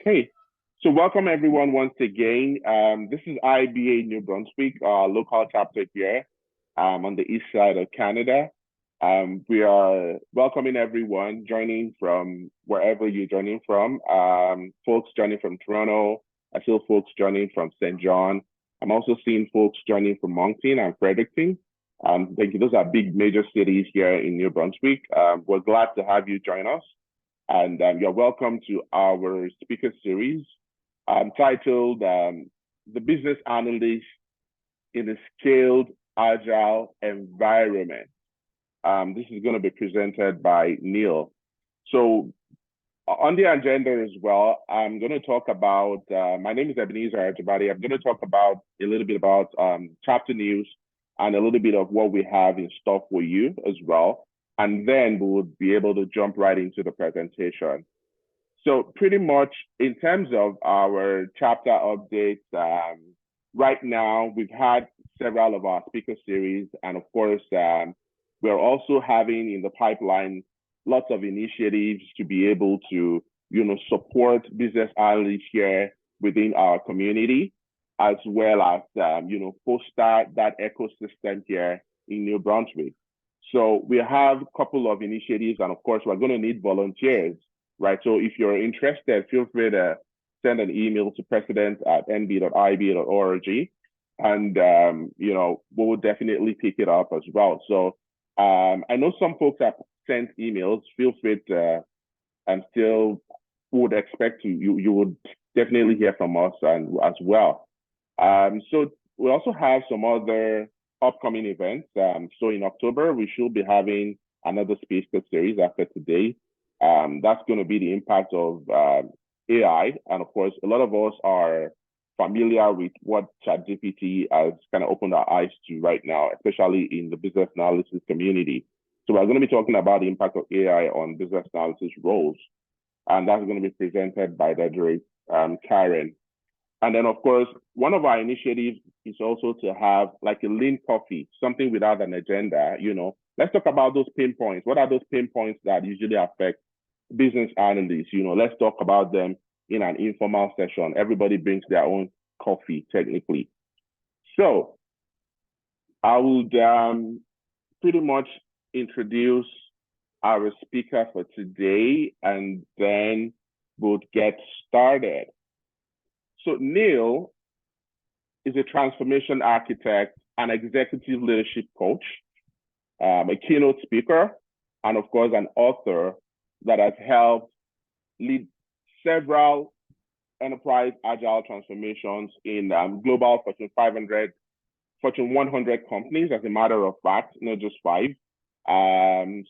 Okay, so welcome everyone once again. This is IBA New Brunswick, local chapter here on the east side of Canada. We are welcoming everyone joining from wherever you're joining from. Folks joining from Toronto. I see folks joining from St. John. I'm also seeing folks joining from Moncton and Fredericton. Thank you. Those are big major cities here in New Brunswick. We're glad to have you join us. And you're welcome to our speaker series titled The Business Analyst in a Scaled Agile Environment. This is going to be presented by Neil. So on the agenda as well, I'm going to talk about, my name is Ebenezer Arjabadi. I'm going to talk about a little bit about chapter news and a little bit of what we have in store for you as well. And then we would be able to jump right into the presentation. So pretty much in terms of our chapter updates, right now we've had several of our speaker series, and of course, we're also having in the pipeline lots of initiatives to be able to, support business analysts here within our community, as well as, foster that ecosystem here in New Brunswick. So we have a couple of initiatives, and of course, we're going to need volunteers, right? So if you're interested, feel free to send an email to president@nb.ib.org, and we will definitely pick it up as well. So I know some folks have sent emails. Feel free to, and still would expect you would definitely hear from us and as well. So we also have some other upcoming events. So in October, we should be having another speaker series after today. That's going to be the impact of AI. And of course, a lot of us are familiar with what ChatGPT has kind of opened our eyes to right now, especially in the business analysis community. So we're going to be talking about the impact of AI on business analysis roles. And that's going to be presented by Dedrick Karen. And then, of course, one of our initiatives is also to have like a lean coffee, something without an agenda. Let's talk about those pain points. What are those pain points that usually affect business analysts? Let's talk about them in an informal session. Everybody brings their own coffee, technically. So I would pretty much introduce our speaker for today, and then we'll get started. So Neil is a transformation architect, an executive leadership coach, a keynote speaker, and of course, an author that has helped lead several enterprise agile transformations in global Fortune 500, Fortune 100 companies, as a matter of fact, not just five,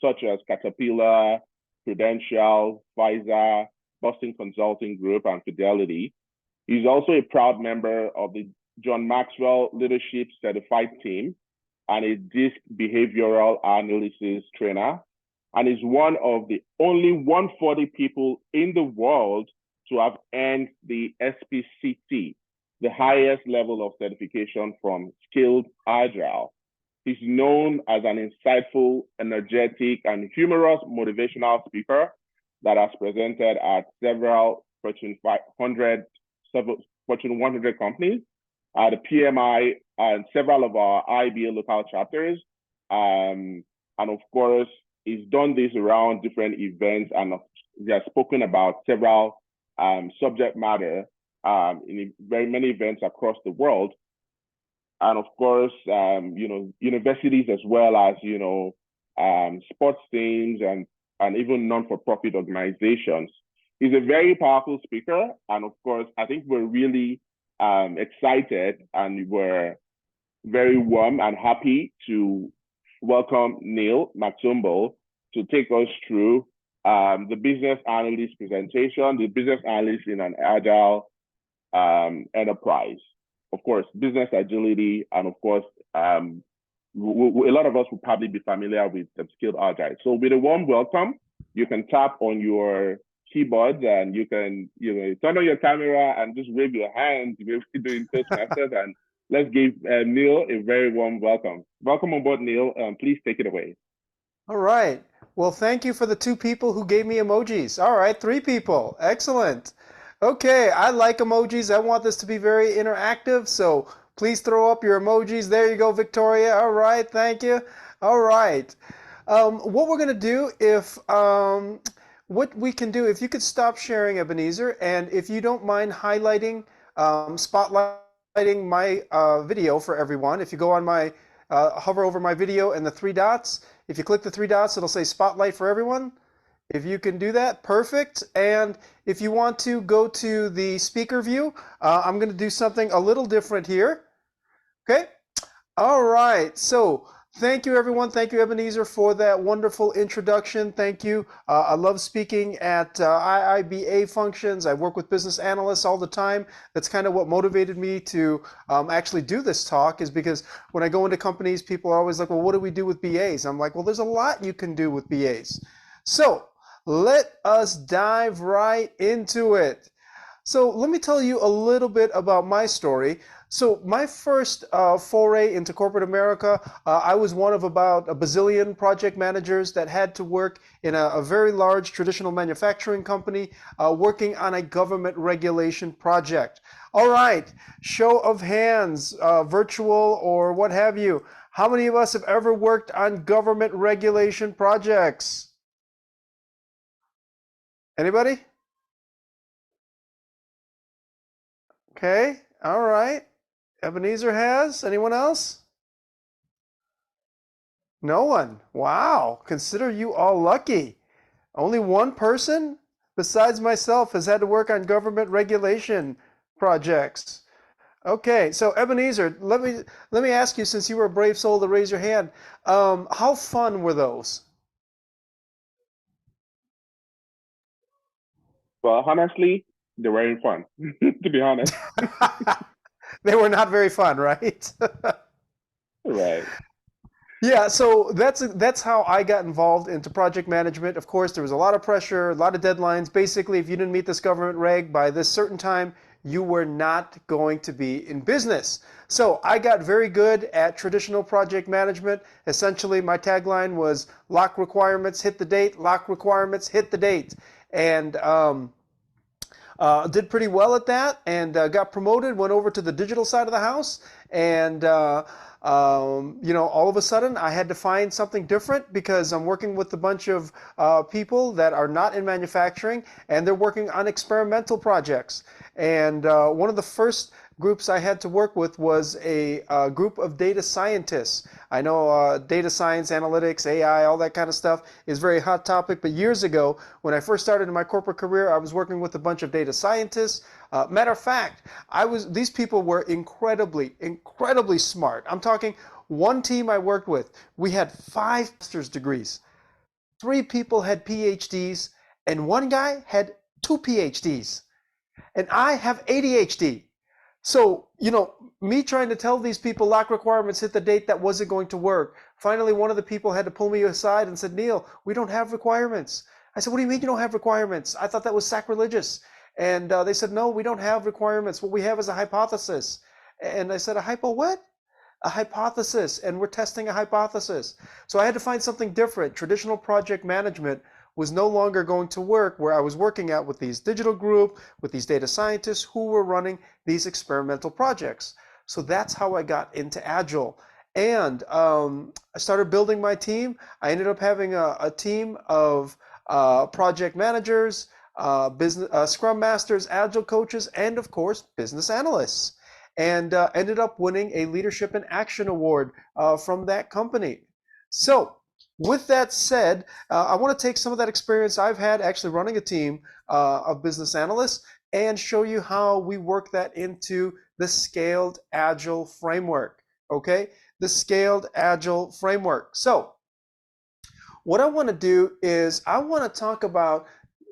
such as Caterpillar, Prudential, Pfizer, Boston Consulting Group, and Fidelity. He's also a proud member of the John Maxwell Leadership Certified Team and a DISC behavioral analysis trainer, and is one of the only 140 people in the world to have earned the SPCT, the highest level of certification from Skilled Agile. He's known as an insightful, energetic, and humorous motivational speaker that has presented at several Fortune 100 companies, the PMI, and several of our IBA local chapters. And of course, he's done this around different events, and he has spoken about several subject matter in very many events across the world. And of course, universities as well as, sports teams and even non-for-profit organizations. He's a very powerful speaker. And of course, I think we're really excited, and we're very warm and happy to welcome Neil Maxumbo to take us through the business analyst presentation, the business analyst in an agile enterprise. Of course, business agility, and of course, a lot of us will probably be familiar with the Skilled Agile. So with a warm welcome, you can tap on your keyboard, and you can turn on your camera and just wave your hand. We're doing Toastmasters, and let's give Neil a very warm welcome. Welcome on board, Neil. Please take it away. All right. Well, thank you for the 2 people who gave me emojis. All right, 3 people. Excellent. Okay, I like emojis. I want this to be very interactive, so please throw up your emojis. There you go, Victoria. All right, thank you. All right. What we're going to do what we can do, if you could stop sharing, Ebenezer, and if you don't mind highlighting, spotlighting my video for everyone. If you go on hover over my video and the three dots, if you click the three dots, it'll say spotlight for everyone. If you can do that, perfect. And if you want to go to the speaker view, I'm going to do something a little different here. Okay. All right. So thank you, everyone. Thank you, Ebenezer, for that wonderful introduction. Thank you. I love speaking at IIBA functions. I work with business analysts all the time. That's kind of what motivated me to actually do this talk, is because when I go into companies, people are always like, well, what do we do with BAs? I'm like, well, there's a lot you can do with BAs. So let us dive right into it. So let me tell you a little bit about my story. So my first foray into corporate America, I was one of about a bazillion project managers that had to work in a very large traditional manufacturing company, working on a government regulation project. All right, show of hands, virtual or what have you. How many of us have ever worked on government regulation projects? Anybody? Okay, all right. Ebenezer has. Anyone else? No one. Wow. Consider you all lucky. Only one person besides myself has had to work on government regulation projects. Okay, so Ebenezer, let me ask you, since you were a brave soul to raise your hand, how fun were those? Well, honestly, they weren't fun, to be honest. They were not very fun, right? Right. Yeah, so that's how I got involved into project management. Of course, there was a lot of pressure, a lot of deadlines. Basically, if you didn't meet this government reg by this certain time, you were not going to be in business. So I got very good at traditional project management. Essentially, my tagline was lock requirements, hit the date, lock requirements, hit the date. And did pretty well at that, and got promoted, went over to the digital side of the house, and all of a sudden I had to find something different because I'm working with a bunch of people that are not in manufacturing, and they're working on experimental projects. And one of the first groups I had to work with was a group of data scientists. I know data science, analytics, AI, all that kind of stuff is a very hot topic. But years ago, when I first started in my corporate career, I was working with a bunch of data scientists. Matter of fact, these people were incredibly smart. I'm talking one team I worked with, we had 5 master's degrees. 3 people had PhDs, and one guy had 2 PhDs. And I have ADHD. So, me trying to tell these people lock requirements, hit the date, that wasn't going to work. Finally, one of the people had to pull me aside and said, Neil, we don't have requirements. I said, what do you mean you don't have requirements? I thought that was sacrilegious. And they said, no, we don't have requirements. What we have is a hypothesis. And I said, a hypo what? A hypothesis, and we're testing a hypothesis. So I had to find something different. Traditional project management was no longer going to work where I was working out with these digital group, with these data scientists who were running these experimental projects. So that's how I got into Agile. And I started building my team. I ended up having a team of project managers, business scrum masters, agile coaches, and of course, business analysts. And ended up winning a Leadership in Action award from that company. So with that said, I want to take some of that experience I've had actually running a team of business analysts and show you how we work that into the scaled agile framework. Okay, the scaled agile framework. So what I want to do is I want to talk about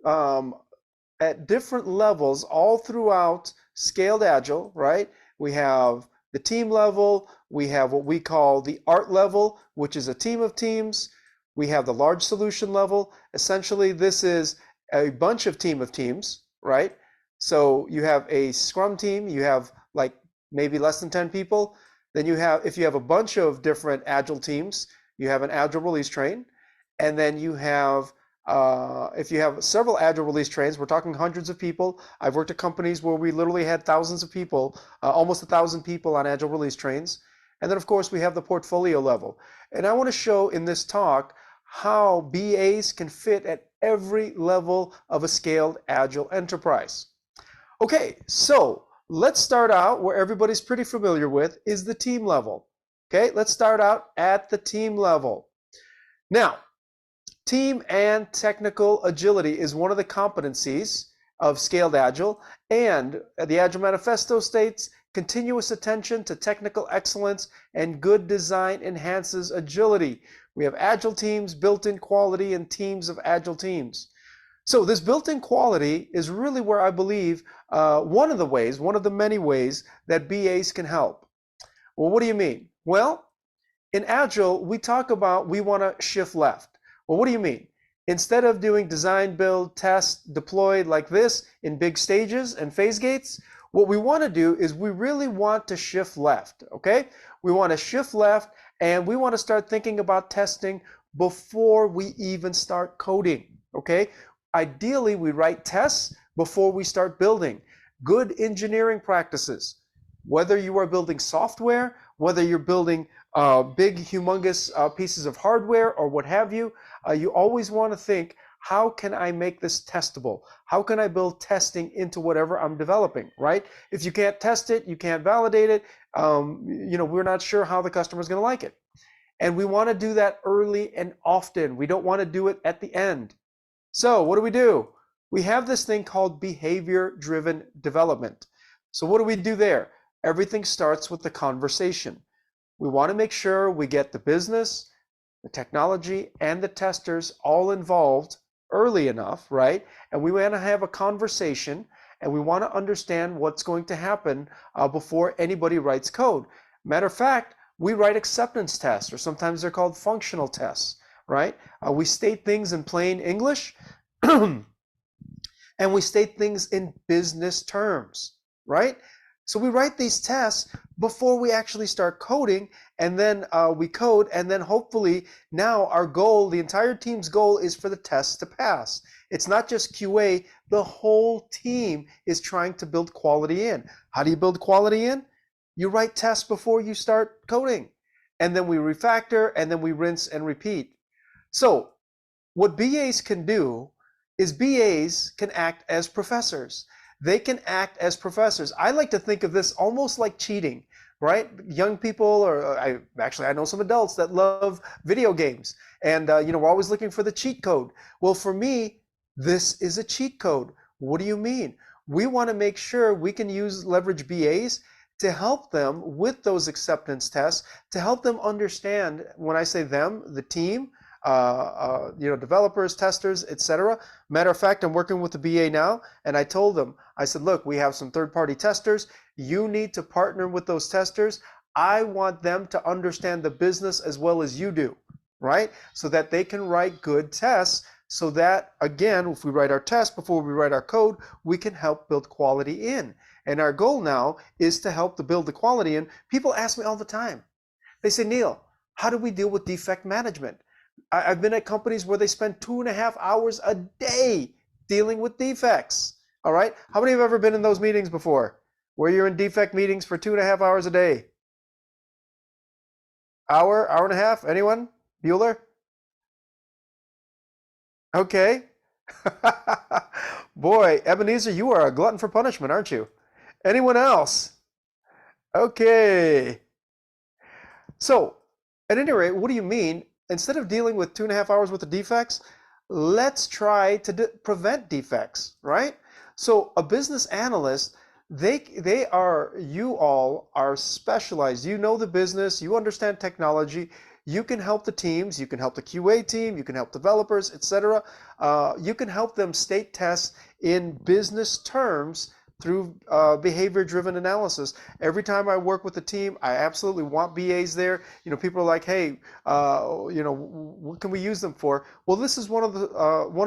um, at different levels all throughout scaled agile, right? We have the team level, we have what we call the art level, which is a team of teams. We have the large solution level. Essentially, this is a bunch of team of teams, right? So you have a scrum team, you have like maybe less than 10 people. Then if you have a bunch of different agile teams, you have an agile release train, and then you have If you have several Agile release trains, we're talking hundreds of people. I've worked at companies where we literally had thousands of people, almost 1,000 people on Agile release trains. And then, of course, we have the portfolio level. And I want to show in this talk how BAs can fit at every level of a scaled Agile enterprise. Okay, so let's start out where everybody's pretty familiar with is the team level. Okay, let's start out at the team level. Now, team and technical agility is one of the competencies of Scaled Agile, and the Agile Manifesto states continuous attention to technical excellence and good design enhances agility. We have Agile teams, built-in quality, and teams of Agile teams. So this built-in quality is really where I believe one of the many ways that BAs can help. Well, what do you mean? Well, in Agile, we talk about we want to shift left. Well, what do you mean? Instead of doing design, build, test, deploy like this in big stages and phase gates, what we want to do is we really want to shift left, okay? We want to shift left and we want to start thinking about testing before we even start coding, okay? Ideally, we write tests before we start building. Good engineering practices. Whether you are building software, whether you're building big, humongous pieces of hardware or what have you, you always want to think, how can I make this testable? How can I build testing into whatever I'm developing, right? If you can't test it, you can't validate it, we're not sure how the customer is going to like it. And we want to do that early and often. We don't want to do it at the end. So what do? We have this thing called behavior-driven development. So what do we do there? Everything starts with the conversation. We want to make sure we get the business, the technology, and the testers all involved early enough, right? And we want to have a conversation, and we want to understand what's going to happen before anybody writes code. Matter of fact, we write acceptance tests, or sometimes they're called functional tests, right? We state things in plain English, and we state things in business terms, right? So we write these tests before we actually start coding, and then we code, and then hopefully now our goal, the entire team's goal, is for the tests to pass. It's not just QA, the whole team is trying to build quality in. How do you build quality in? You write tests before you start coding, and then we refactor, and then we rinse and repeat. So what BAs can do is BAs can act as professors. They can act as professors. I like to think of this almost like cheating, right? Young people, or I know some adults that love video games, and we're always looking for the cheat code. Well, for me, this is a cheat code. What do you mean? We want to make sure we can leverage BAs to help them with those acceptance tests, to help them understand, when I say them, the team, developers, testers, etc. Matter of fact, I'm working with the BA now, and I told them, I said, look, we have some third-party testers. You need to partner with those testers. I want them to understand the business as well as you do, right? So that they can write good tests, so that, again, if we write our test before we write our code, we can help build quality in. And our goal now is to help to build the quality in. People ask me all the time. They say, Neil, how do we deal with defect management? I've been at companies where they spend 2.5 hours a day dealing with defects. All right. How many have ever been in those meetings before where you're in defect meetings for 2.5 hours a day? Hour and a half? Anyone? Bueller? Okay. Boy, Ebenezer, you are a glutton for punishment, aren't you? Anyone else? Okay. So, at any rate, what do you mean? Instead of dealing with 2.5 hours worth of defects, let's try to prevent defects, right? So a business analyst, you all are specialized. You know the business, you understand technology, you can help the teams, you can help the QA team, you can help developers, etc. You can help them state tests in business terms through behavior-driven analysis. Every time I work with a team, I absolutely want BAs there. People are like, hey, what can we use them for? Well, this is one of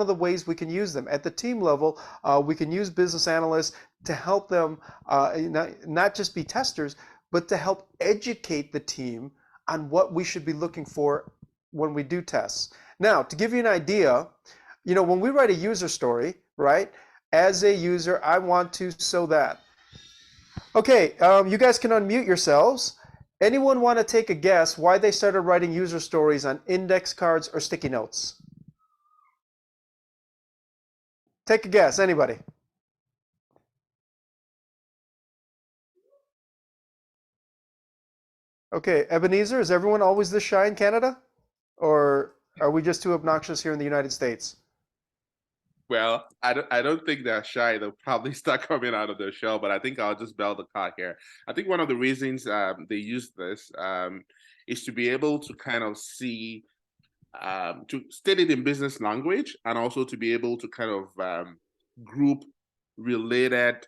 the ways we can use them. At the team level, we can use business analysts to help them not just be testers, but to help educate the team on what we should be looking for when we do tests. Now, to give you an idea, when we write a user story, right? As a user, I want to so that. Okay, you guys can unmute yourselves. Anyone want to take a guess why they started writing user stories on index cards or sticky notes? Take a guess, anybody? Okay, Ebenezer, is everyone always this shy in Canada? Or are we just too obnoxious here in the United States? Well, I don't think they're shy. They'll probably start coming out of their shell, but I think I'll just bail the car here. I think one of the reasons they use this is to be able to kind of see, to state it in business language, and also to be able to kind of group related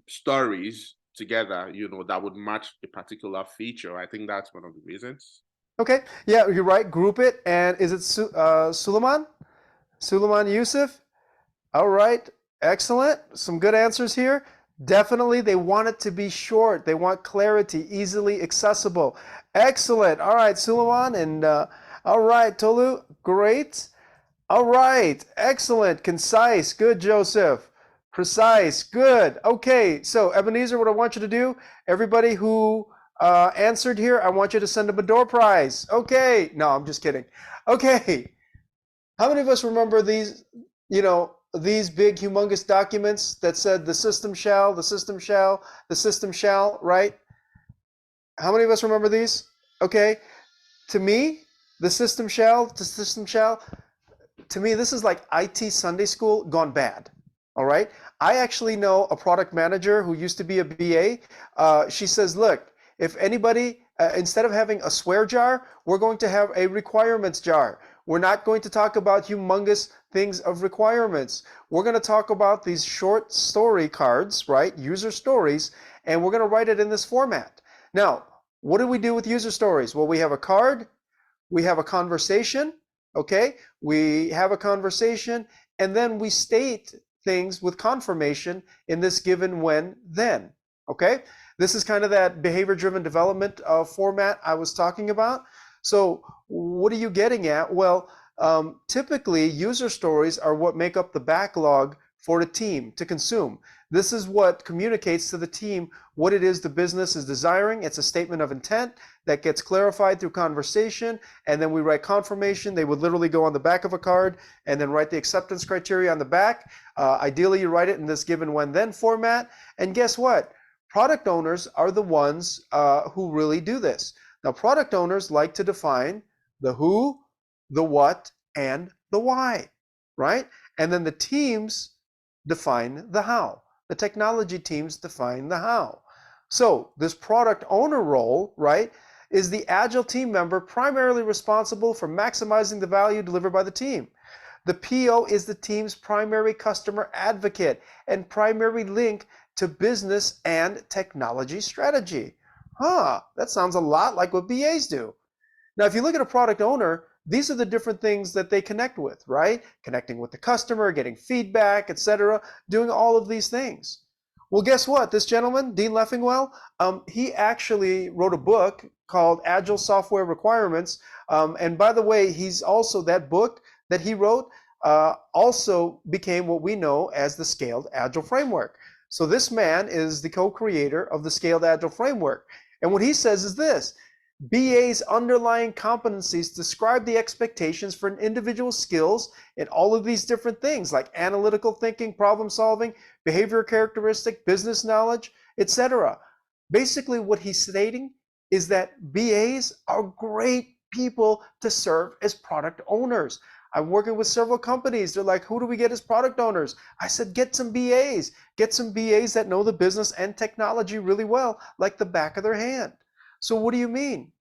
stories together, that would match a particular feature. I think that's one of the reasons. Okay, yeah, you're right. Group it. And is it Suleiman? Suleiman Yusuf? All right, excellent. Some good answers here. Definitely, they want it to be short. They want clarity, easily accessible. Excellent. All right, Suleiman, and all right, Tolu, great. All right, excellent, concise, good, Joseph. Precise, good. Okay, so Ebenezer, what I want you to do, everybody who answered here, I want you to send them a door prize. Okay, no, I'm just kidding. Okay, how many of us remember these, these big humongous documents that said the system shall, the system shall, the system shall, right? How many of us remember these? Okay, to me, the system shall, to me, this is like IT Sunday school gone bad. All right. I actually know a product manager who used to be a BA. She says, look, if anybody, instead of having a swear jar, we're going to have a requirements jar. We're not going to talk about humongous things of requirements. We're going to talk about these short story cards, right? User stories, and we're going to write it in this format. Now, what do we do with user stories? Well, we have a card, we have a conversation, okay? We have a conversation, and then we state things with confirmation in this given, when, then, okay? This is kind of that behavior-driven development format I was talking about. So what are you getting at? Well, typically, user stories are what make up the backlog for the team to consume. This is what communicates to the team what it is the business is desiring. It's a statement of intent that gets clarified through conversation, and then we write confirmation. They would literally go on the back of a card and then write the acceptance criteria on the back. Ideally, you write it in this given, when, then format. And guess what? Product owners are the ones who really do this. Now, product owners like to define the who, the what, and the why, right? And then the teams define the how. The technology teams define the how. So this product owner role, right, is the Agile team member primarily responsible for maximizing the value delivered by the team. The PO is the team's primary customer advocate and primary link to business and technology strategy. That sounds a lot like what BAs do. Now, if you look at a product owner, these are the different things that they connect with, right? Connecting with the customer, getting feedback, etc., doing all of these things. Well, guess what? This gentleman, Dean Leffingwell, he actually wrote a book called Agile Software Requirements. And by the way, he's also, that book that he wrote also became what we know as the Scaled Agile Framework. So this man is the co-creator of the Scaled Agile Framework. And what he says is this: BA's underlying competencies describe the expectations for an individual's skills in all of these different things like analytical thinking, problem solving, behavioral characteristic, business knowledge, etc. Basically, what he's stating is that BAs are great people to serve as product owners. I'm working with several companies. They're like, who do we get as product owners? I said, get some BAs. Get some BAs that know the business and technology really well, like the back of their hand. So what do you mean?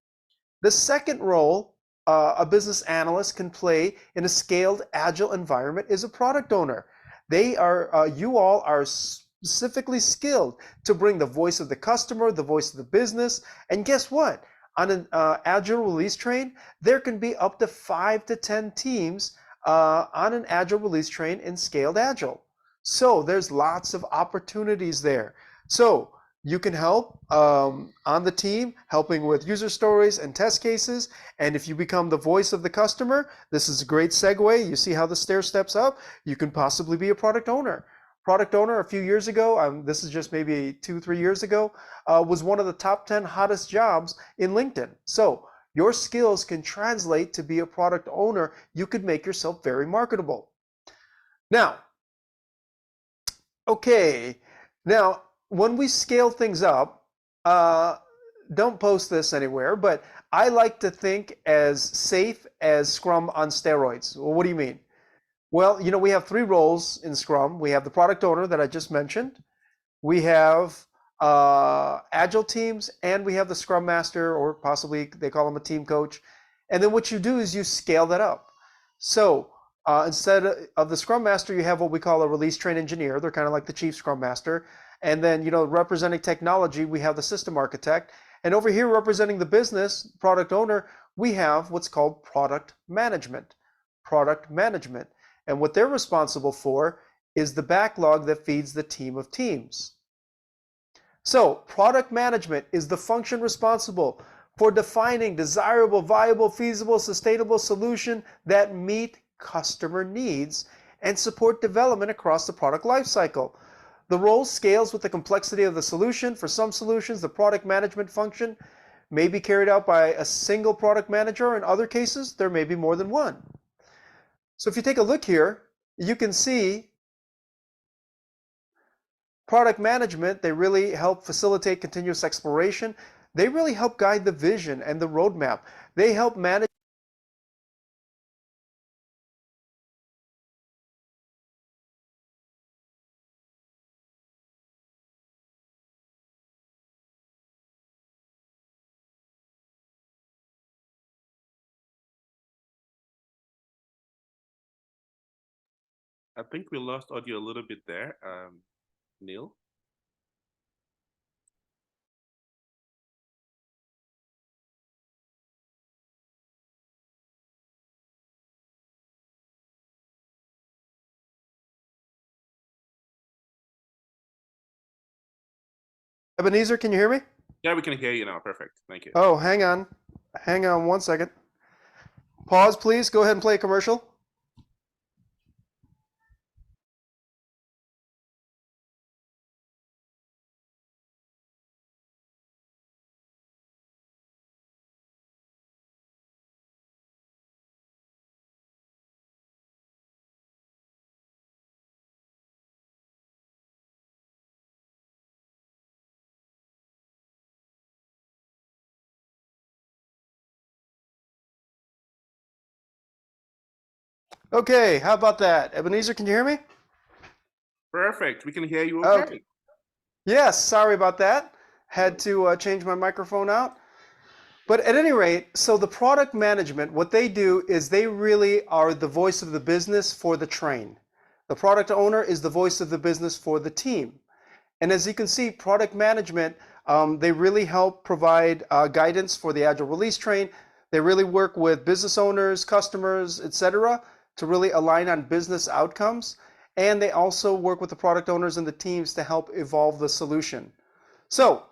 The second role a business analyst can play in a scaled agile environment is a product owner. They are, you all are specifically skilled to bring the voice of the customer, the voice of the business. And guess what? On an agile release train, there can be up to 5 to 10 teams on an agile release train in scaled agile. So there's lots of opportunities there. So You can help on the team, helping with user stories and test cases. And if you become the voice of the customer, this is a great segue. You see how the stair steps up? You can possibly be a product owner. Product owner a few years ago, this is just maybe 2-3 years ago, was one of the top 10 hottest jobs in LinkedIn. So your skills can translate to be a product owner. You could make yourself very marketable. Now, okay, now when we scale things up, don't post this anywhere, but I like to think as safe as Scrum on steroids. Well, what do you mean? Well, we have 3 roles in Scrum. We have the product owner that I just mentioned. We have Agile teams, and we have the Scrum Master, or possibly they call him a team coach. And then what you do is you scale that up. So instead of the Scrum Master, you have what we call a release train engineer. They're kind of like the chief Scrum Master. And then, representing technology, we have the system architect. And over here, representing the business product owner, we have what's called product management. Product management. And what they're responsible for is the backlog that feeds the team of teams. So product management is the function responsible for defining desirable, viable, feasible, sustainable solution that meet customer needs and support development across the product lifecycle. The role scales with the complexity of the solution. For some solutions, the product management function may be carried out by a single product manager. In other cases, there may be more than one. So if you take a look here, you can see product management, they really help facilitate continuous exploration. They really help guide the vision and the roadmap. They help manage. I think we lost audio a little bit there, Neil. Ebenezer, can you hear me? Yeah, we can hear you now. Perfect. Thank you. Oh, hang on. Hang on 1 second. Pause, please. Go ahead and play a commercial. Okay, how about that? Ebenezer, can you hear me? Perfect. We can hear you okay. Okay. Yes, sorry about that. Had to change my microphone out. But at any rate, so the product management, what they do is they really are the voice of the business for the train. The product owner is the voice of the business for the team. And as you can see, product management, they really help provide guidance for the Agile release train. They really work with business owners, customers, etc., to really align on business outcomes. And they also work with the product owners and the teams to help evolve the solution. So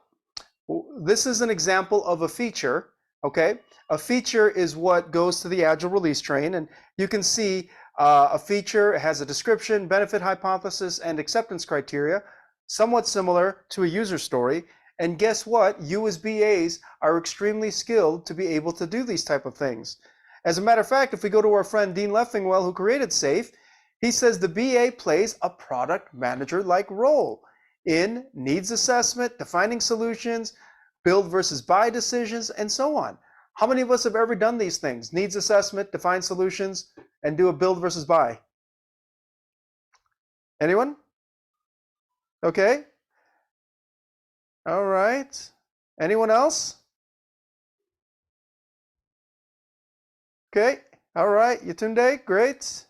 this is an example of a feature, okay? A feature is what goes to the Agile release train, and you can see a feature has a description, benefit hypothesis, and acceptance criteria, somewhat similar to a user story. And guess what? You as BAs are extremely skilled to be able to do these type of things. As a matter of fact, if we go to our friend Dean Leffingwell, who created SAFe, he says the BA plays a product manager-like role in needs assessment, defining solutions, build versus buy decisions, and so on. How many of us have ever done these things? Needs assessment, define solutions, and do a build versus buy? Anyone? Okay. All right. Anyone else? Okay. All right. Yatunde, great.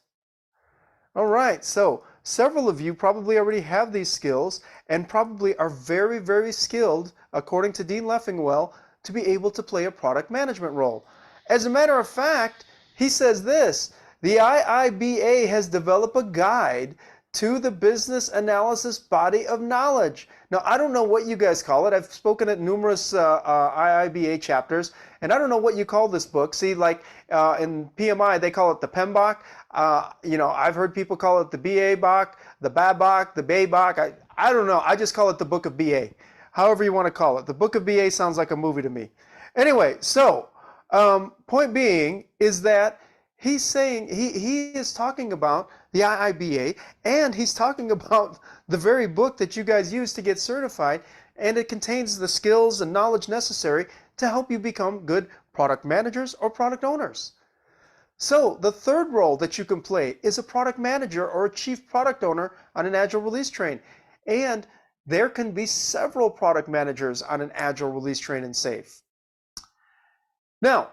All right. So several of you probably already have these skills and probably are very, very skilled, according to Dean Leffingwell, to be able to play a product management role. As a matter of fact, he says this: the IIBA has developed a guide to the business analysis body of knowledge. Now, I don't know what you guys call it. I've spoken at numerous IIBA chapters, and I don't know what you call this book. See, like in PMI, they call it the PMBOK. I've heard people call it the BA BOK, the BABOK, the BABOK. I don't know. I just call it the Book of BA. However you want to call it. The Book of BA sounds like a movie to me. Anyway, so point being is that he's saying he is talking about the IIBA, and he's talking about the very book that you guys use to get certified, and it contains the skills and knowledge necessary to help you become good product managers or product owners. So the third role that you can play is a product manager or a chief product owner on an Agile release train. And there can be several product managers on an Agile release train in SAFe. Now,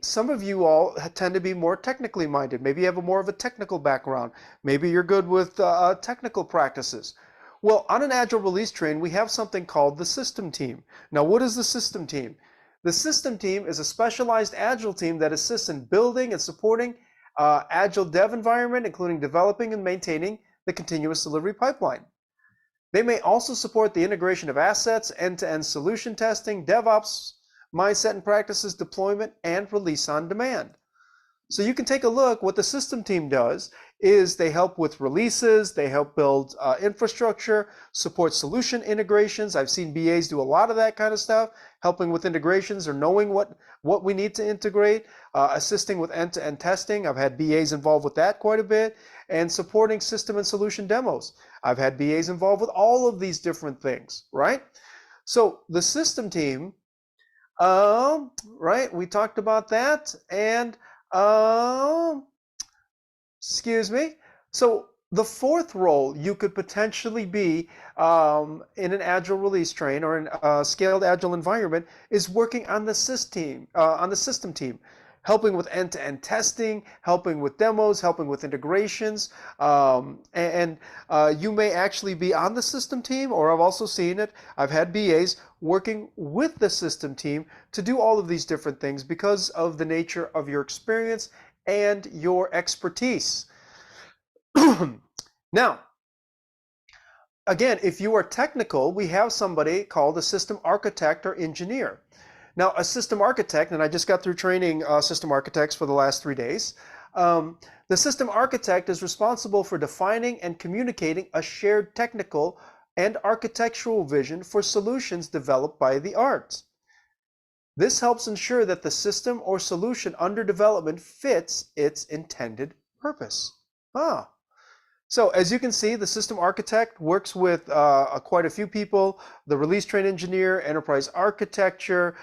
some of you all tend to be more technically minded. Maybe you have more of a technical background. Maybe you're good with technical practices. Well, on an Agile release train, we have something called the system team. Now, what is the system team? The system team is a specialized Agile team that assists in building and supporting Agile dev environment, including developing and maintaining the continuous delivery pipeline. They may also support the integration of assets, end-to-end solution testing, DevOps, mindset and practices, deployment, and release on demand. So you can take a look. What the system team does is they help with releases, they help build infrastructure, support solution integrations. I've seen BAs do a lot of that kind of stuff, helping with integrations or knowing what we need to integrate, assisting with end-to-end testing. I've had BAs involved with that quite a bit, and supporting system and solution demos. I've had BAs involved with all of these different things, right? So the system team, right, we talked about that, and excuse me. So the fourth role you could potentially be in an Agile release train or in a scaled Agile environment is working on the system team, helping with end-to-end testing, helping with demos, helping with integrations, and you may actually be on the system team, or I've also seen it. I've had BAs working with the system team to do all of these different things because of the nature of your experience and your expertise. Now, again, if you are technical, we have somebody called a system architect or engineer. Now, a system architect, and I just got through training system architects for the last 3 days. The system architect is responsible for defining and communicating a shared technical and architectural vision for solutions developed by the arts. This helps ensure that the system or solution under development fits its intended purpose. So as you can see, the system architect works with quite a few people: the release train engineer, enterprise architecture,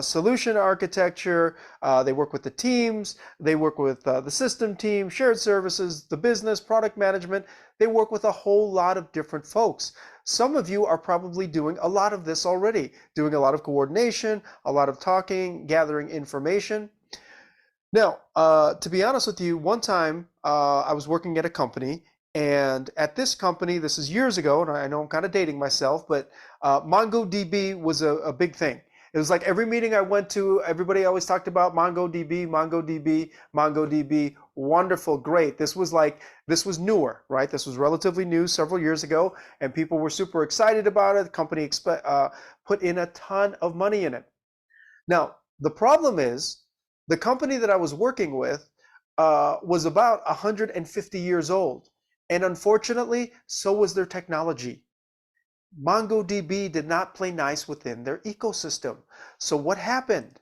solution architecture. They work with the teams. They work with the system team, shared services, the business, product management. They work with a whole lot of different folks. Some of you are probably doing a lot of this already, doing a lot of coordination, a lot of talking, gathering information. Now, to be honest with you, one time I was working at a company, and at this company, this is years ago, and I know I'm kind of dating myself, but MongoDB was a big thing. It was like every meeting I went to, everybody always talked about MongoDB, MongoDB, MongoDB. Wonderful, great. This was newer, right? This was relatively new several years ago, and people were super excited about it. The company put in a ton of money in it. Now, the problem is, the company that I was working with was about 150 years old. And unfortunately, so was their technology. MongoDB did not play nice within their ecosystem. So what happened?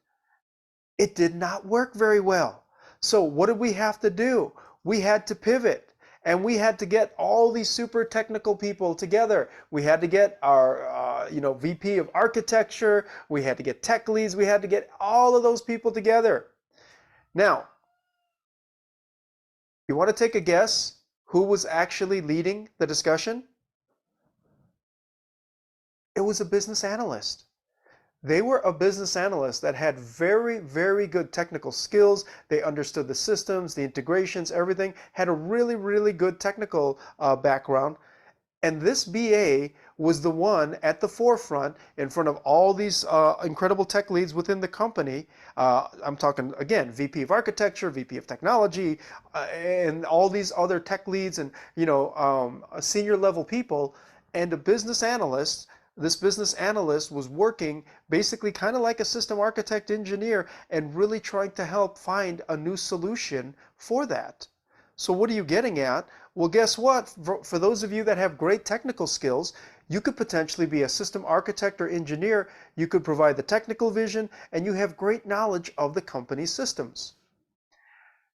It did not work very well. So what did we have to do? We had to pivot, and we had to get all these super technical people together. We had to get our VP of architecture. We had to get tech leads. We had to get all of those people together. Now, you want to take a guess who was actually leading the discussion? It was a business analyst. They were a business analyst that had very, very good technical skills. They understood the systems, the integrations, everything, had a really, really good technical background. And this BA was the one at the forefront in front of all these incredible tech leads within the company. I'm talking, again, VP of Architecture, VP of Technology, and all these other tech leads and, senior level people, and a business analyst. This business analyst was working basically kind of like a system architect engineer and really trying to help find a new solution for that. So what are you getting at? Well, guess what? For those of you that have great technical skills, you could potentially be a system architect or engineer. You could provide the technical vision, and you have great knowledge of the company's systems.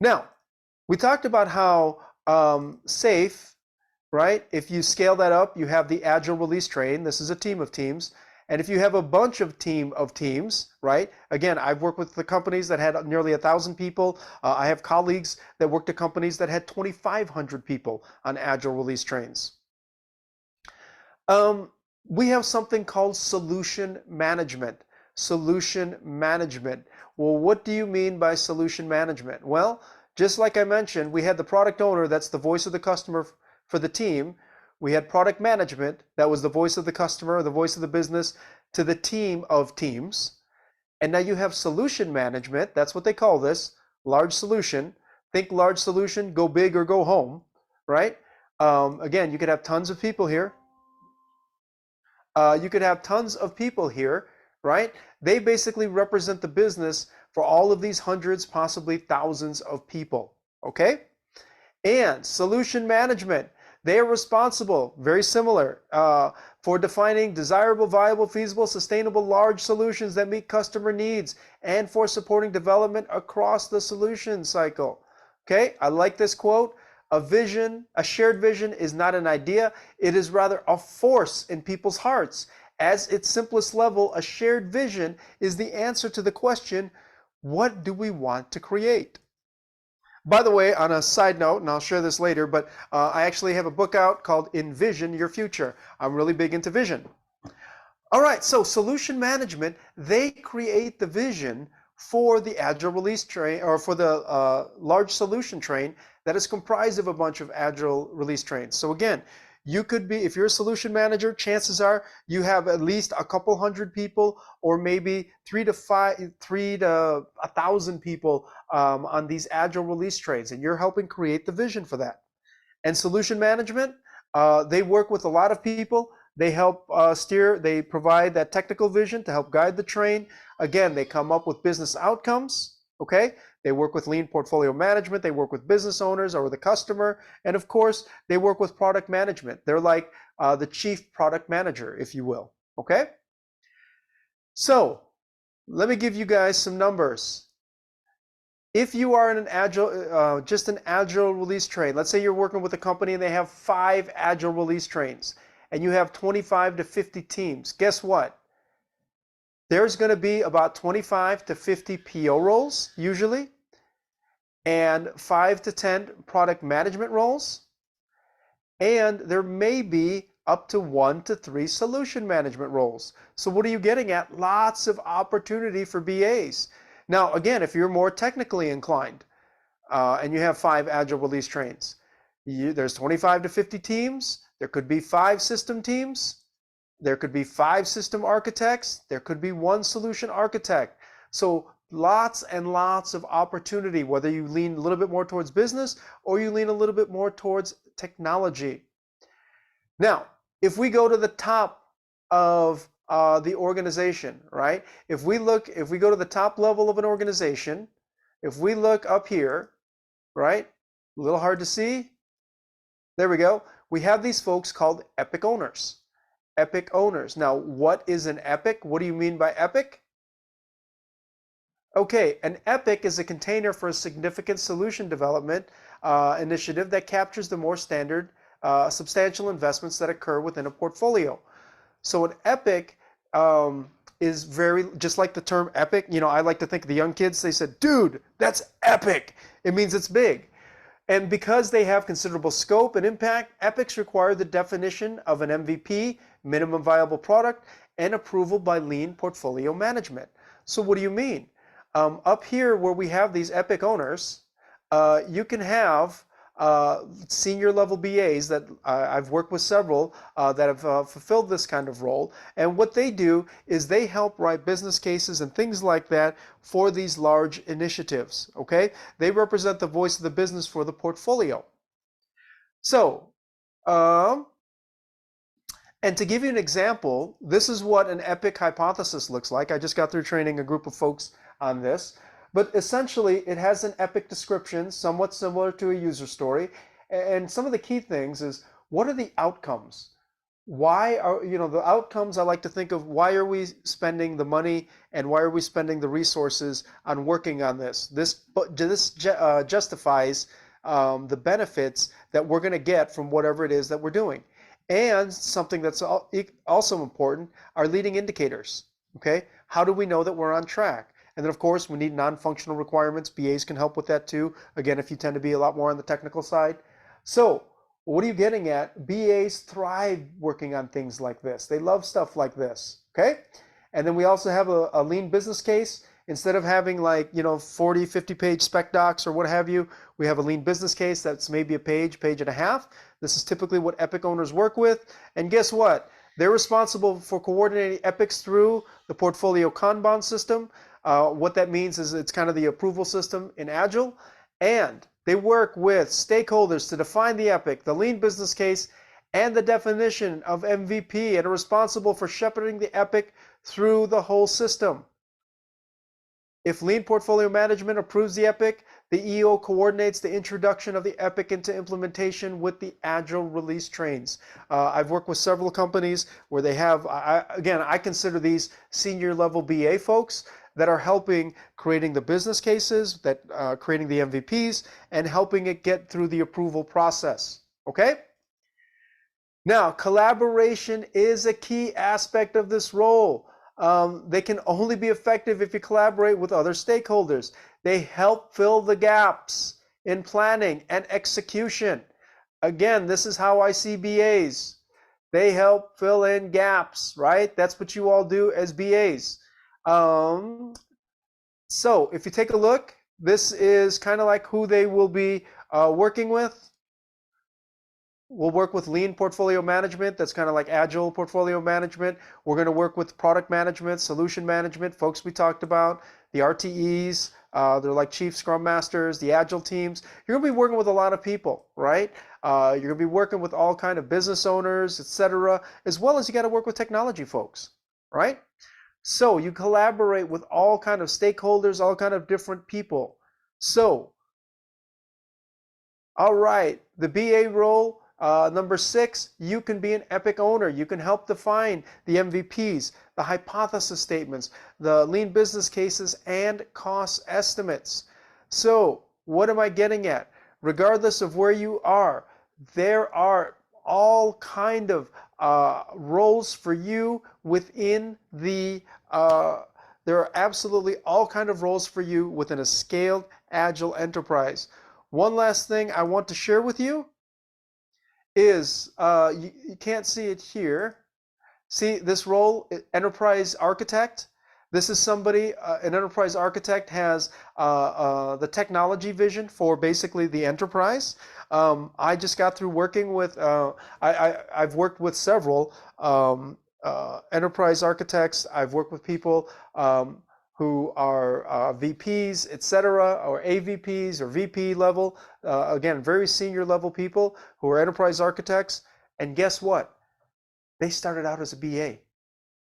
Now, we talked about how SAFe, right? If you scale that up, you have the Agile release train. This is a team of teams. And if you have a bunch of teams, right? Again, I've worked with the companies that had nearly 1,000 people. I have colleagues that worked at companies that had 2,500 people on Agile release trains. We have something called solution management. Solution management. Well, what do you mean by solution management? Well, just like I mentioned, we had the product owner, that's the voice of the customer for the team. We had product management, that was the voice of the customer, the voice of the business to the team of teams. And now you have solution management, that's what they call this, large solution. Think large solution, go big or go home, right? Again, you could have tons of people here. Right? They basically represent the business for all of these hundreds, possibly thousands of people, okay? And solution management, they are responsible, very similar, for defining desirable, viable, feasible, sustainable, large solutions that meet customer needs and for supporting development across the solution cycle. Okay, I like this quote. A vision, a shared vision is not an idea, it is rather a force in people's hearts. As its simplest level, a shared vision is the answer to the question, what do we want to create? By the way, on a side note, and I'll share this later, but I actually have a book out called Envision Your Future. I'm really big into vision. All right, so solution management, they create the vision for the Agile release train, or for the large solution train that is comprised of a bunch of Agile release trains. So again, you could be, if you're a solution manager, chances are you have at least a couple hundred people, or maybe 3 to 1,000 people on these Agile release trains, and you're helping create the vision for that. And solution management, they work with a lot of people. They help steer, they provide that technical vision to help guide the train. Again, they come up with business outcomes, okay? They work with lean portfolio management, they work with business owners or the customer, and of course, they work with product management. They're like the chief product manager, if you will, okay? So, let me give you guys some numbers. If you are in an Agile, just an Agile release train, let's say you're working with a company and they have 5 Agile release trains, and you have 25 to 50 teams, guess what? There's going to be about 25 to 50 PO roles, usually, and 5 to 10 product management roles, and there may be up to 1 to 3 solution management roles. So what are you getting at? Lots of opportunity for BAs. Now, again, if you're more technically inclined, and you have 5 Agile release trains, there's 25 to 50 teams, there could be 5 system teams, there could be 5 system architects, there could be 1 solution architect. So lots and lots of opportunity, whether you lean a little bit more towards business or you lean a little bit more towards technology. Now, if we go to the top of the organization, right? If we go to the top level of an organization, if we look up here, right? A little hard to see. There we go. We have these folks called epic owners. Epic owners. Now, what is an epic? What do you mean by epic? Okay, an epic is a container for a significant solution development initiative that captures the more standard, substantial investments that occur within a portfolio. So an epic is very, just like the term epic, I like to think of the young kids, they said, dude, that's epic. It means it's big. And because they have considerable scope and impact, epics require the definition of an MVP, minimum viable product, and approval by lean portfolio management. So what do you mean? Up here where we have these epic owners, you can have senior level BAs that I've worked with several that have fulfilled this kind of role. And what they do is they help write business cases and things like that for these large initiatives. Okay, they represent the voice of the business for the portfolio. So, and to give you an example, this is what an epic hypothesis looks like. I just got through training a group of folks on this. But essentially, it has an epic description, somewhat similar to a user story. And some of the key things is, what are the outcomes? Why are, the outcomes I like to think of, why are we spending the money and why are we spending the resources on working on this? This justifies the benefits that we're going to get from whatever it is that we're doing. And something that's also important are leading indicators. Okay, how do we know that we're on track? And then, of course, we need non-functional requirements. BAs can help with that too. Again, if you tend to be a lot more on the technical side. So what are you getting at? BAs thrive working on things like this. They love stuff like this, okay? And then we also have a lean business case. Instead of having 40, 50-page spec docs or what have you, we have a lean business case that's maybe a page, page and a half. This is typically what Epic owners work with. And guess what? They're responsible for coordinating epics through the portfolio Kanban system. What that means is it's kind of the approval system in Agile. And they work with stakeholders to define the epic, the lean business case, and the definition of MVP, and are responsible for shepherding the epic through the whole system. If lean portfolio management approves the epic, the EO coordinates the introduction of the epic into implementation with the Agile release trains. I've worked with several companies where they have, I consider these senior level BA folks that are helping creating the business cases, that creating the MVPs, and helping it get through the approval process. Okay? Now, collaboration is a key aspect of this role. They can only be effective if you collaborate with other stakeholders. They help fill the gaps in planning and execution. Again, this is how I see BAs. They help fill in gaps, right? That's what you all do as BAs. So if you take a look, this is kind of like who they will be working with. We'll work with lean portfolio management. That's kind of like Agile portfolio management. We're going to work with product management, solution management, folks we talked about, the RTEs. They're like chief scrum masters, the Agile teams. You're going to be working with a lot of people, right? You're going to be working with all kind of business owners, etc., as well as you got to work with technology folks, right? So you collaborate with all kind of stakeholders, all kind of different people. So, all right, the BA role. Number 6, you can be an epic owner. You can help define the MVPs, the hypothesis statements, the lean business cases, and cost estimates. So what am I getting at? Regardless of where you are, there are all kind of roles for you within the, there are absolutely all kind of roles for you within a scaled Agile enterprise. One last thing I want to share with you is, you can't see it here. See this role, enterprise architect? This is somebody, an enterprise architect has the technology vision for basically the enterprise. I just got through working with, I've worked with several enterprise architects. I've worked with people who are VPs, etc., or AVPs or VP level. Again, very senior level people who are enterprise architects. And guess what? They started out as a BA.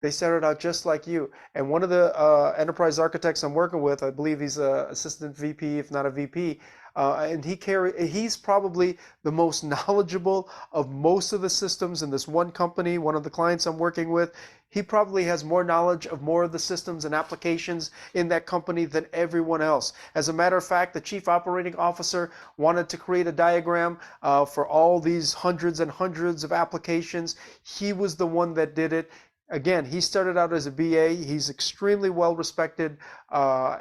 They started out just like you. And one of the enterprise architects I'm working with, I believe he's an assistant VP, if not a VP, and he's probably the most knowledgeable of most of the systems in this one company, one of the clients I'm working with. He probably has more knowledge of more of the systems and applications in that company than everyone else. As a matter of fact, the chief operating officer wanted to create a diagram for all these hundreds and hundreds of applications. He was the one that did it. Again, he started out as a BA. He's extremely well-respected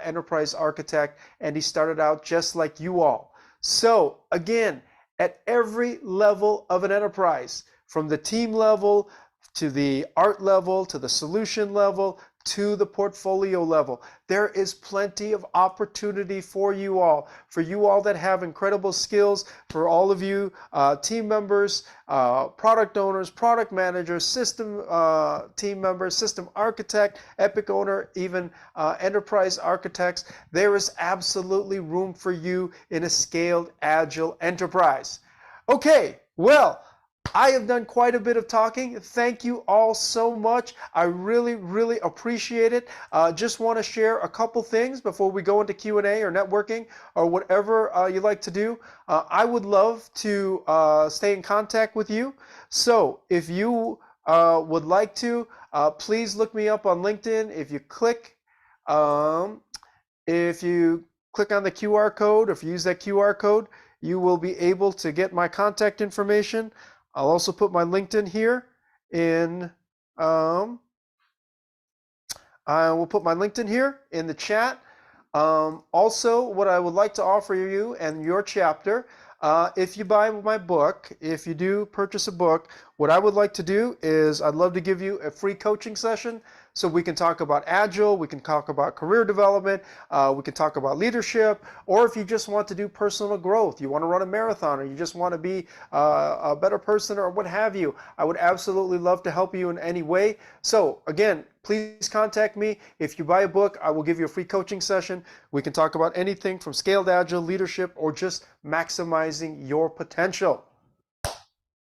enterprise architect, and he started out just like you all. So again, at every level of an enterprise, from the team level to the art level, to the solution level, to the portfolio level. There is plenty of opportunity for you all that have incredible skills, for all of you team members, product owners, product managers, system team members, system architect, epic owner, even enterprise architects. There is absolutely room for you in a scaled agile enterprise. Okay, well, I have done quite a bit of talking. Thank you all so much. I really, really appreciate it. Just want to share a couple things before we go into Q&A or networking or whatever you like to do. I would love to stay in contact with you. So if you would like to, please look me up on LinkedIn. If you click on the QR code, if you use that QR code, you will be able to get my contact information. I'll also put my LinkedIn here I will put my LinkedIn here in the chat. Also, what I would like to offer you and your chapter, if you buy my book, if you do purchase a book, what I would like to do is I'd love to give you a free coaching session so we can talk about Agile, we can talk about career development, we can talk about leadership, or if you just want to do personal growth, you want to run a marathon, or you just want to be a better person or what have you, I would absolutely love to help you in any way. So again, please contact me. If you buy a book, I will give you a free coaching session. We can talk about anything from scaled agile, leadership, or just maximizing your potential.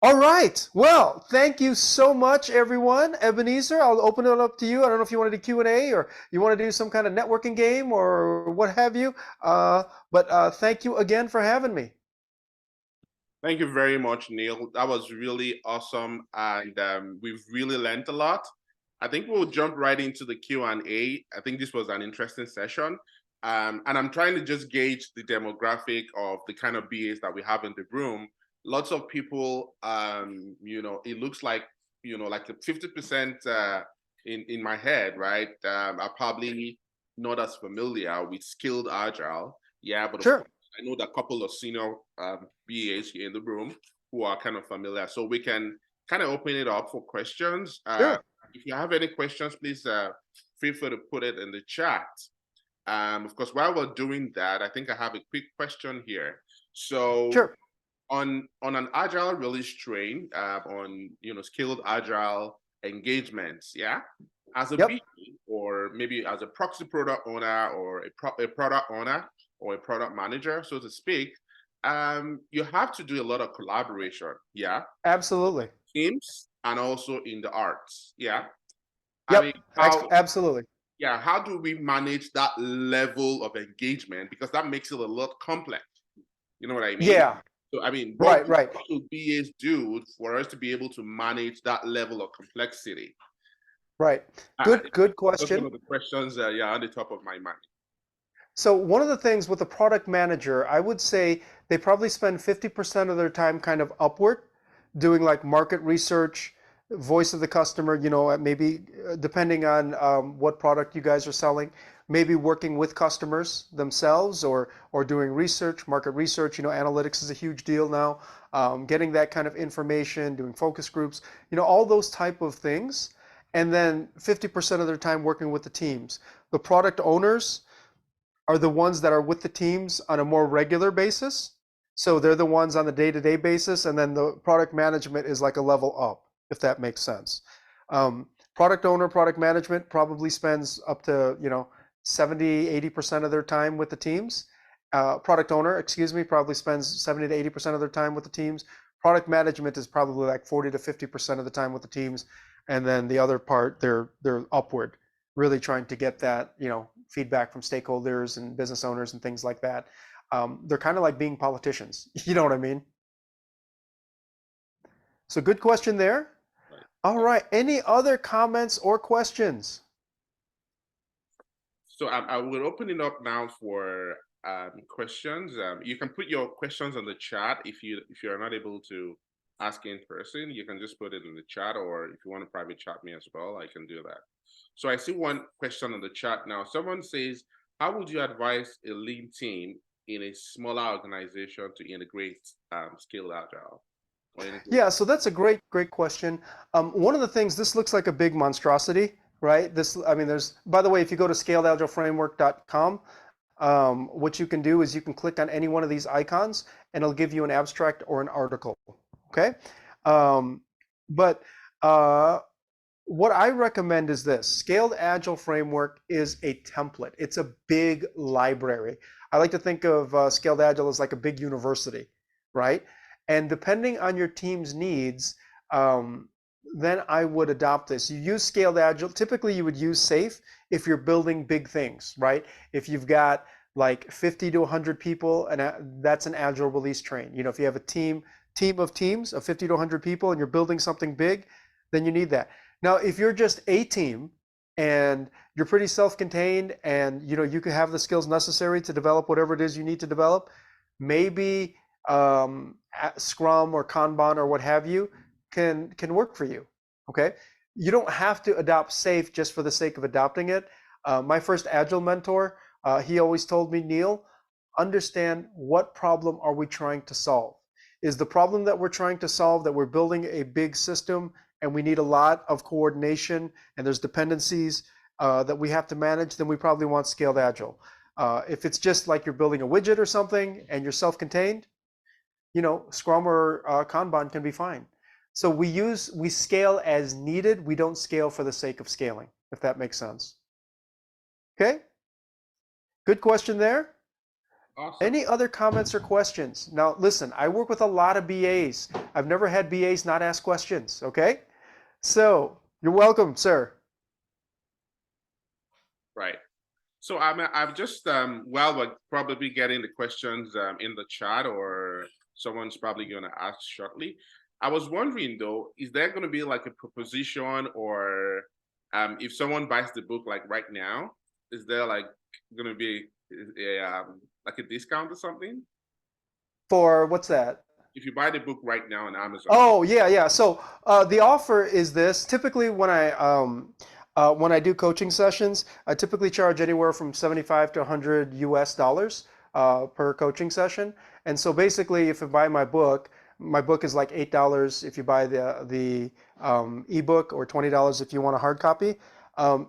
All right. Well, thank you so much, everyone. Ebenezer, I'll open it up to you. I don't know if you want to do Q&A or you want to do some kind of networking game or what have you. But thank you again for having me. Thank you very much, Neil. That was really awesome, and we've really learned a lot. I think we'll jump right into the Q&A. I think this was an interesting session, and I'm trying to just gauge the demographic of the kind of BAs that we have in the room. Lots of people, it looks like, like the 50% in my head, right, are probably not as familiar with skilled agile. Yeah, but Sure. I know that a couple of senior BAs here in the room who are kind of familiar. So we can kind of open it up for questions. Sure. If you have any questions, please feel free to put it in the chat. Of course, while we're doing that, I think I have a quick question here. So Sure. on an agile release train, on skilled agile engagements, yeah, as a Yep. BA, or maybe as a proxy product owner or a product owner or a product manager, so to speak, you have to do a lot of collaboration, yeah, Absolutely. teams and also in the arts, yeah. I Yep. mean, how Absolutely. yeah, how do we manage that level of engagement? Because that makes it a lot complex. You know what I mean? Yeah. So I mean, Right. what should BAs do for us to be able to manage that level of complexity? Right. Good That's one question. of the questions on the top of my mind. So one of the things with a product manager, I would say they probably spend 50% of their time kind of upward, doing like market research, voice of the customer, maybe depending on what product you guys are selling, maybe working with customers themselves or doing research, market research. Analytics is a huge deal now. Getting that kind of information, doing focus groups, all those type of things. And then 50% of their time working with the teams. The product owners are the ones that are with the teams on a more regular basis. So they're the ones on the day-to-day basis, and then the product management is like a level up, if that makes sense. Product owner, product management probably spends up to 70, 80% of their time with the teams. Product owner, excuse me, probably spends 70 to 80% of their time with the teams. Product management is probably like 40 to 50% of the time with the teams, and then the other part, they're upward, really trying to get that feedback from stakeholders and business owners and things like that. They're kind of like being politicians. You know what I mean? So good question there. Right. All right. Any other comments or questions? So I will open it up now for questions. You can put your questions on the chat if you're not able to ask in person. You can just put it in the chat, or if you want to private chat me as well, I can do that. So I see one question on the chat now. Someone says, how would you advise a lean team in a smaller organization to integrate scaled agile? Yeah, so that's a great question. One of the things, this looks like a big monstrosity, right? I mean, by the way, if you go to scaledagilephramawork.com, what you can do is you can click on any one of these icons and it'll give you an abstract or an article, okay? But what I recommend is this. Scaled Agile Framework is a template. It's a big library. I like to think of Scaled Agile as like a big university, right? And depending on your team's needs, then I would adopt this. You use Scaled Agile. Typically, you would use SAFe if you're building big things, right? If you've got like 50 to 100 people, and that's an Agile release train. You know, if you have a team of teams of 50 to 100 people and you're building something big, then you need that. Now, if you're just a team and you're pretty self-contained and you know you can have the skills necessary to develop whatever it is you need to develop, maybe Scrum or Kanban or what have you can work for you. Okay, you don't have to adopt SAFe just for the sake of adopting it. My first Agile mentor, he always told me, Neil, understand what problem are we trying to solve? Is the problem that we're trying to solve that we're building a big system and we need a lot of coordination and there's dependencies that we have to manage, then we probably want Scaled Agile. If it's just like you're building a widget or something and you're self-contained, you know, Scrum or Kanban can be fine. So we scale as needed. We don't scale for the sake of scaling, if that makes sense. Okay? Good question there. Awesome. Any other comments or questions? Now, listen, I work with a lot of BAs. I've never had BAs not ask questions, okay? So, you're welcome, sir. Right. So I'm just well, we're probably getting the questions in the chat, or someone's probably going to ask shortly. I was wondering though, is there going to be like a proposition, or if someone buys the book like right now, is there like going to be like a discount or something? For what's that? If you buy the book right now on Amazon. Oh, yeah. So the offer is this. Typically, when I do coaching sessions, I typically charge anywhere from 75 to 100 US dollars per coaching session. And so basically, if you buy my book is like $8 if you buy the ebook, or $20 if you want a hard copy.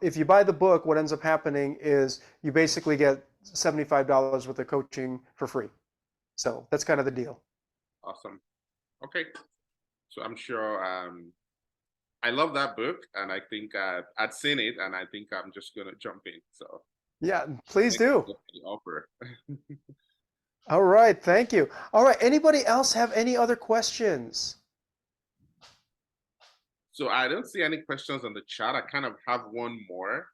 If you buy the book, what ends up happening is you basically get $75 worth of coaching for free. So that's kind of the deal. Awesome. Okay. So I'm sure I love that book, and I think I'd seen it, and I think I'm just gonna jump in. So yeah, please do. The offer. All right, thank you. All right, anybody else have any other questions? So I don't see any questions on the chat. I kind of have one more.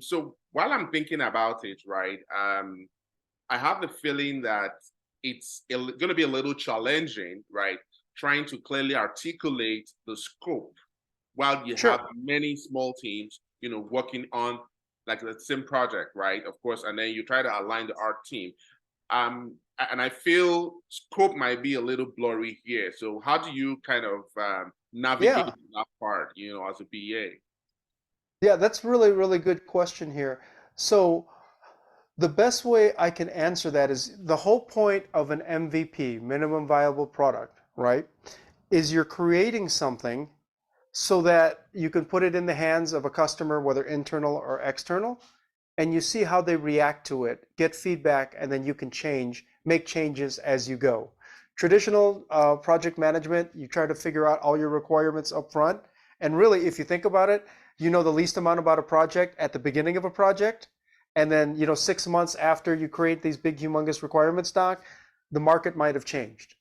So while I'm thinking about it, right, I have the feeling that it's going to be a little challenging, right, trying to clearly articulate the scope while you have many small teams, you know, working on like the same project, right? Of course, and then you try to align the art team. And I feel scope might be a little blurry here. So how do you kind of navigate that part, you know, as a BA? Yeah, that's really, really good question here. So the best way I can answer that is the whole point of an MVP, minimum viable product, right, is you're creating something so that you can put it in the hands of a customer, whether internal or external, and you see how they react to it, get feedback, and then you can make changes as you go. Traditional project management, you try to figure out all your requirements up front. And really, if you think about it, you know the least amount about a project at the beginning of a project. And then, you know, 6 months after you create these big, humongous requirements doc, the market might have changed.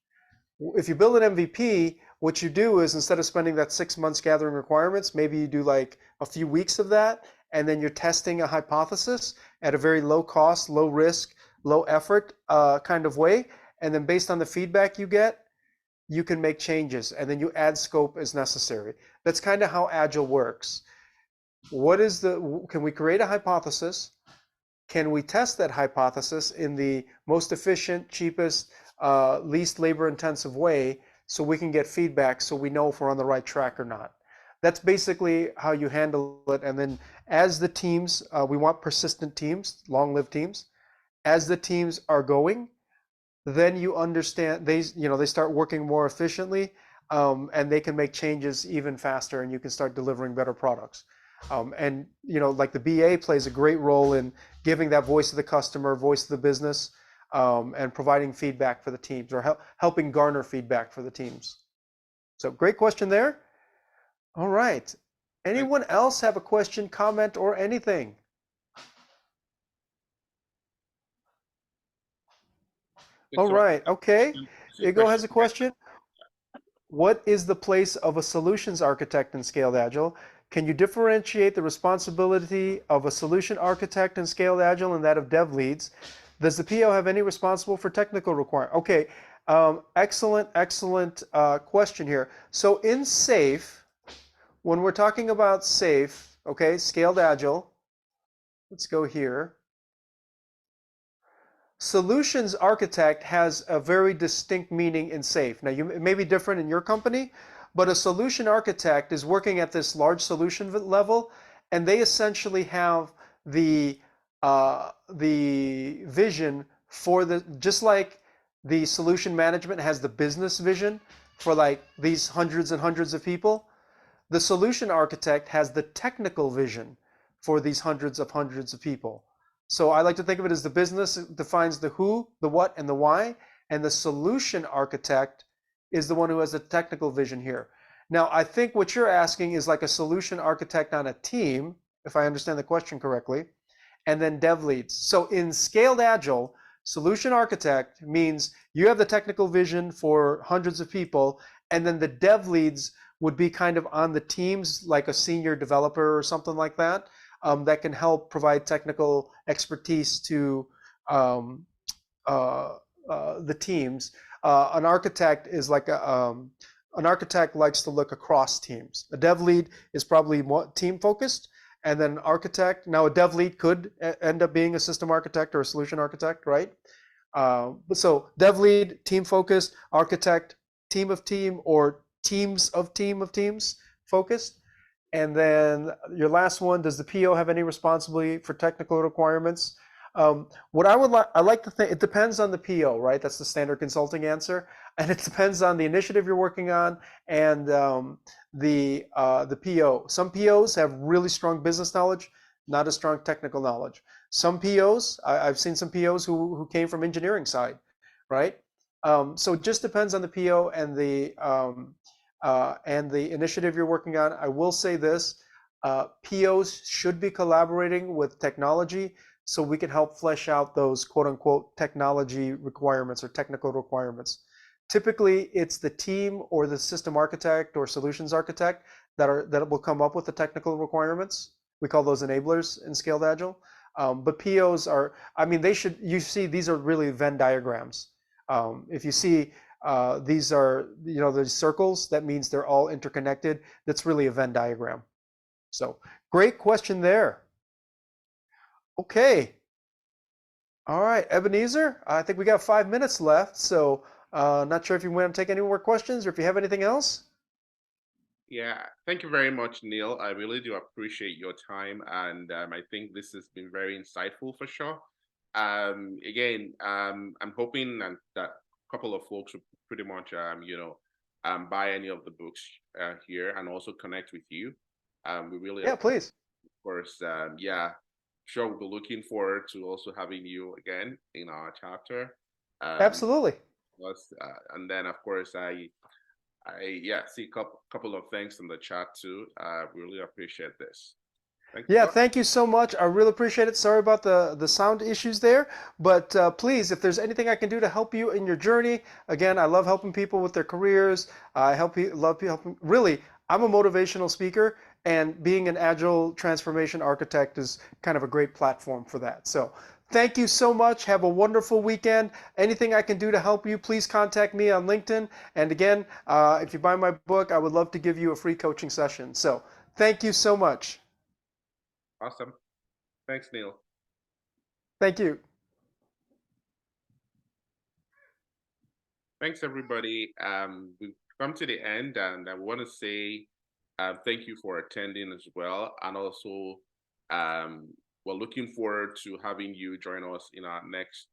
If you build an MVP, what you do is instead of spending that 6 months gathering requirements, maybe you do like a few weeks of that, and then you're testing a hypothesis at a very low cost, low risk, low effort kind of way. And then based on the feedback you get, you can make changes, and then you add scope as necessary. That's kind of how Agile works. Can we create a hypothesis? Can we test that hypothesis in the most efficient, cheapest, least labor-intensive way so we can get feedback so we know if we're on the right track or not? That's basically how you handle it. And then as the teams, we want persistent teams, long-lived teams. As the teams are going, then you understand they start working more efficiently, and they can make changes even faster, and you can start delivering better products. And like the BA plays a great role in giving that voice of the customer, voice of the business, and providing feedback for the teams, or helping garner feedback for the teams. So great question there. All right. Anyone else have a question, comment, or anything? All right. Okay. Igo has a question. What is the place of a solutions architect in Scaled Agile? Can you differentiate the responsibility of a solution architect in Scaled Agile and that of dev leads? Does the PO have any responsible for technical requirements? Okay, excellent question here. So in SAFe, when we're talking about SAFe, okay, Scaled Agile, let's go here. Solutions architect has a very distinct meaning in SAFe. Now, it may be different in your company, but a solution architect is working at this large solution level, and they essentially have the vision for just like the solution management has the business vision for like these hundreds and hundreds of people, the solution architect has the technical vision for these hundreds of people. So I like to think of it as the business defines the who, the what, and the why, and the solution architect is the one who has the technical vision here. Now, I think what you're asking is like a solution architect on a team, if I understand the question correctly, and then dev leads. So in Scaled Agile, solution architect means you have the technical vision for hundreds of people, and then the dev leads would be kind of on the teams, like a senior developer or something like that, that can help provide technical expertise to the teams. An architect is like an architect likes to look across teams. A dev lead is probably more team focused, and then an architect. Now, a dev lead could end up being a system architect or a solution architect, right? So dev lead, team focused, architect, team of team, or teams of teams focused. And then your last one, does the PO have any responsibility for technical requirements? What I like to think, it depends on the PO, right? That's the standard consulting answer. And it depends on the initiative you're working on and the PO. Some POs have really strong business knowledge, not as strong technical knowledge. Some POs, I've seen some POs who came from engineering side, right? So it just depends on the PO and the initiative you're working on. I will say this, POs should be collaborating with technology so we can help flesh out those quote unquote technology requirements or technical requirements. Typically, it's the team or the system architect or solutions architect that will come up with the technical requirements. We call those enablers in Scaled Agile. But POs are, I mean, you see, these are really Venn diagrams. If you see these are, the circles, that means they're all interconnected. That's really a Venn diagram. So great question there. Okay. All right, Ebenezer, I think we got 5 minutes left. So not sure if you want to take any more questions or if you have anything else. Yeah, thank you very much, Neil. I really do appreciate your time, and I think this has been very insightful for sure. Again, I'm hoping that a couple of folks will pretty much, buy any of the books here and also connect with you. We really, Please. of course, sure, we'll be looking forward to also having you again in our chapter. Absolutely. And then, of course, I see a couple of things in the chat too. Really appreciate this. Thank you so much. I really appreciate it. Sorry about the sound issues there, but please, if there's anything I can do to help you in your journey, again, I love helping people with their careers. I love helping. Really, I'm a motivational speaker, and being an agile transformation architect is kind of a great platform for that. So thank you so much. Have a wonderful weekend. Anything I can do to help you, please contact me on LinkedIn. And again, if you buy my book, I would love to give you a free coaching session. So thank you so much. Awesome. Thanks, Neil. Thank you. Thanks, everybody. We've come to the end, and I want to say thank you for attending as well. And also, we're looking forward to having you join us in our next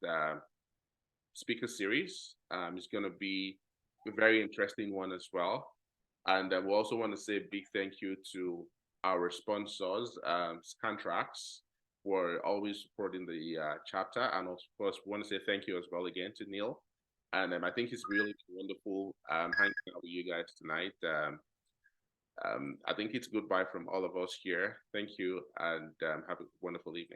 speaker series. It's going to be a very interesting one as well. And we also want to say a big thank you to our sponsors, Scantrax, for always supporting the chapter. And of course, we want to say thank you as well again to Neil. And I think it's really wonderful hanging out with you guys tonight. I think it's goodbye from all of us here. Thank you, and have a wonderful evening.